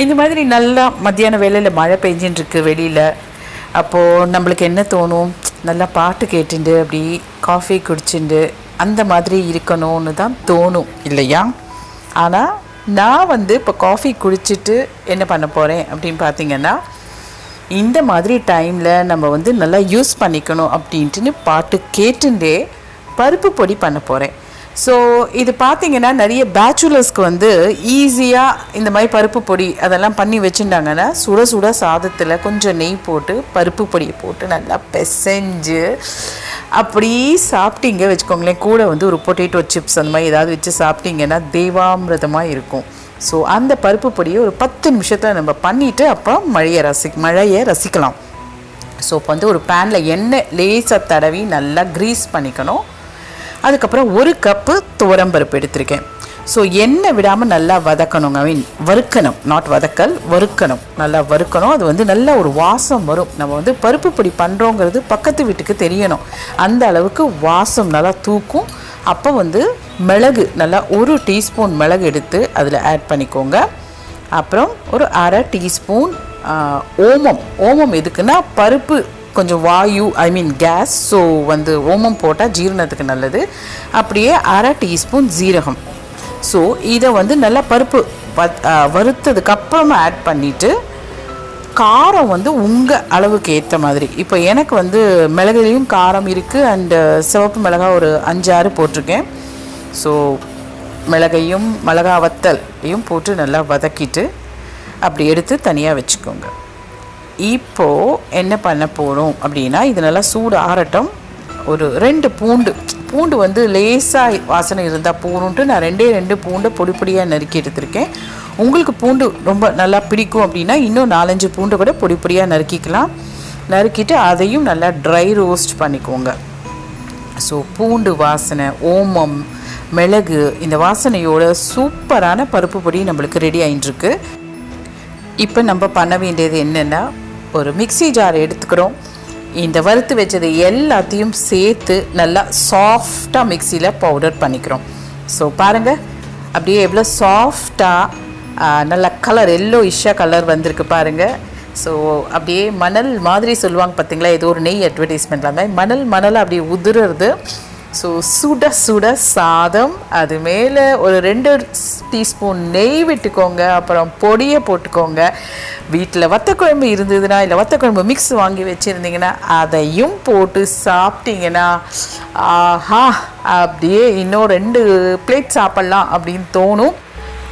இந்த மாதிரி நல்லா மத்தியான வேளையில் மழை பெஞ்சின்னு இருக்கு வெளியில். அப்போது நம்மளுக்கு என்ன தோணும், நல்லா பாட்டு கேட்டுண்டு அப்படி காஃபி குடிச்சுண்டு அந்த மாதிரி இருக்கணும்னு தான் தோணும் இல்லையா? ஆனால் நான் இப்போ காஃபி குடிச்சிட்டு என்ன பண்ண போகிறேன் அப்படின்னு பார்த்தீங்கன்னா, இந்த மாதிரி டைமில் நம்ம நல்லா யூஸ் பண்ணிக்கணும் அப்படின்ட்டுன்னு பாட்டு கேட்டுண்டே பருப்பு பொடி பண்ண போகிறேன். ஸோ இது பார்த்திங்கன்னா நிறைய பேச்சுலர்ஸ்க்கு ஈஸியாக இந்த மாதிரி பருப்பு பொடி அதெல்லாம் பண்ணி வச்சுட்டாங்கன்னா, சுட சுட சாதத்தில் கொஞ்சம் நெய் போட்டு பருப்பு பொடியை போட்டு நல்லா பிசைஞ்சு அப்படி சாப்பிட்டீங்க வச்சுக்கோங்களேன். கூட ஒரு பொட்டேட்டோ சிப்ஸ் அந்த மாதிரி ஏதாவது வச்சு சாப்பிட்டிங்கன்னா தேவாமிரதமாக இருக்கும். ஸோ அந்த பருப்பு பொடியை ஒரு 10 நிமிஷத்தில் நம்ம பண்ணிவிட்டு அப்புறம் மழையை ரசிக்கலாம். ஸோ இப்போ ஒரு பேனில் எண்ணெய் லேசாக தடவி நல்லா க்ரீஸ் பண்ணிக்கணும். அதுக்கப்புறம் 1 கப்பு துவரம்பருப்பு எடுத்திருக்கேன். ஸோ எண்ணெய் விடாமல் நல்லா வதக்கணுங்க. வறுக்கணும், நாட் வதக்கல், வறுக்கணும். நல்லா வறுக்கணும். அது நல்ல ஒரு வாசம் வரும். நம்ம பருப்பு பொடி பண்ணுறோங்கிறது பக்கத்து வீட்டுக்கு தெரியணும். அந்த அளவுக்கு வாசம் நல்லா தூக்கும். அப்போ மிளகு நல்லா 1 டீஸ்பூன் மிளகு எடுத்து அதில் ஆட் பண்ணிக்கோங்க. அப்புறம் ஒரு 1/2 டீஸ்பூன் ஓமம் எதுக்குன்னா பருப்பு கொஞ்சம் வாயு கேஸ். ஸோ ஓமம் போட்டால் ஜீரணத்துக்கு நல்லது. அப்படியே 1/2 டீஸ்பூன் ஜீரகம். ஸோ இதை நல்லா பருப்பு வறுத்ததுக்கப்புறமா ஆட் பண்ணிவிட்டு காரம் உங்கள் அளவுக்கு ஏற்ற மாதிரி. இப்போ எனக்கு மிளகுலையும் காரம் இருக்குது. அண்டு சிவப்பு மிளகாய் ஒரு 5-6 போட்டிருக்கேன். ஸோ மிளகையும் மிளகா வத்தலையும் போட்டு நல்லா வதக்கிட்டு அப்படி எடுத்து தனியாக வச்சுக்கோங்க. இப்போது என்ன பண்ண போகிறோம் அப்படின்னா, இது நல்லா சூடு ஆறட்டும். ஒரு 2 பூண்டு லேசாக வாசனை இருந்தால் போகணுன்ட்டு நான் 2 பூண்டை பொடி பொடியாக நறுக்கி எடுத்திருக்கேன். உங்களுக்கு பூண்டு ரொம்ப நல்லா பிடிக்கும் அப்படின்னா இன்னும் 4-5 பூண்டை கூட பொடி பொடியாக நறுக்கிக்கலாம். நறுக்கிட்டு அதையும் நல்லா ட்ரை ரோஸ்ட் பண்ணிக்கோங்க. ஸோ பூண்டு வாசனை, ஓமம், மிளகு இந்த வாசனையோட சூப்பரான பருப்பு பொடி நம்மளுக்கு ரெடி ஆகிட்டுருக்கு. இப்போ நம்ம பண்ண வேண்டியது என்னென்னா, ஒரு மிக்ஸி ஜார் எடுத்துக்கிறோம். இந்த வறுத்து வச்சது எல்லாத்தையும் சேர்த்து நல்லா சாஃப்டாக மிக்சியில் பவுடர் பண்ணிக்கிறோம். ஸோ பாருங்கள், அப்படியே எவ்வளோ சாஃப்டாக நல்ல கலர் எல்லோயிஷ்ஷாக கலர் வந்திருக்கு பாருங்கள். ஸோ அப்படியே மணல் மாதிரி சொல்லுவாங்க பார்த்தீங்களா, ஏதோ ஒரு நெய் அட்வர்டைஸ்மெண்ட்லாம் மணல் அப்படியே உதிர்றது. ஸோ சுட சுட சாதம், அது மேலே ஒரு 2 டீஸ்பூன் நெய் விட்டுக்கோங்க. அப்புறம் பொடியை போட்டுக்கோங்க. வீட்டில் வத்தக்குழம்பு இருந்ததுன்னா இல்லை வத்தக்குழம்பு மிக்ஸ் வாங்கி வச்சுருந்தீங்கன்னா அதையும் போட்டு சாப்பிட்டீங்கன்னா ஆஹா, அப்படியே இன்னும் 2 பிளேட் சாப்பிட்லாம் அப்படின்னு தோணும்.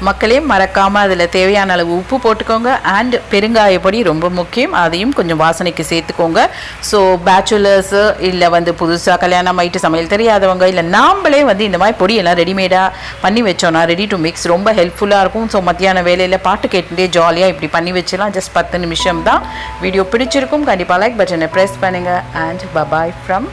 மக்களே மறக்காமல் அதில் தேவையான அளவு உப்பு போட்டுக்கோங்க. அண்ட் பெருங்காய பொடி ரொம்ப முக்கியம், அதையும் கொஞ்சம் வாசனைக்கு சேர்த்துக்கோங்க. ஸோ பேச்சுலர்ஸு இல்லை புதுசாக கல்யாணம் ஆகிட்டு சமையல் தெரியாதவங்க இல்லை நாம்ளே இந்த மாதிரி பொடியெல்லாம் ரெடிமேடாக பண்ணி வச்சோன்னா ரெடி டு மிக்ஸ் ரொம்ப ஹெல்ப்ஃபுல்லாக இருக்கும். ஸோ மத்தியான வேலையில் பாட்டு கேட்டுட்டே ஜாலியாக இப்படி பண்ணி வச்சிடலாம். ஜஸ்ட் 10 நிமிஷம் தான். வீடியோ பிடிச்சிருக்கும். கண்டிப்பாக லைக் பட்டனை ப்ரெஸ் பண்ணுங்கள். And bye bye from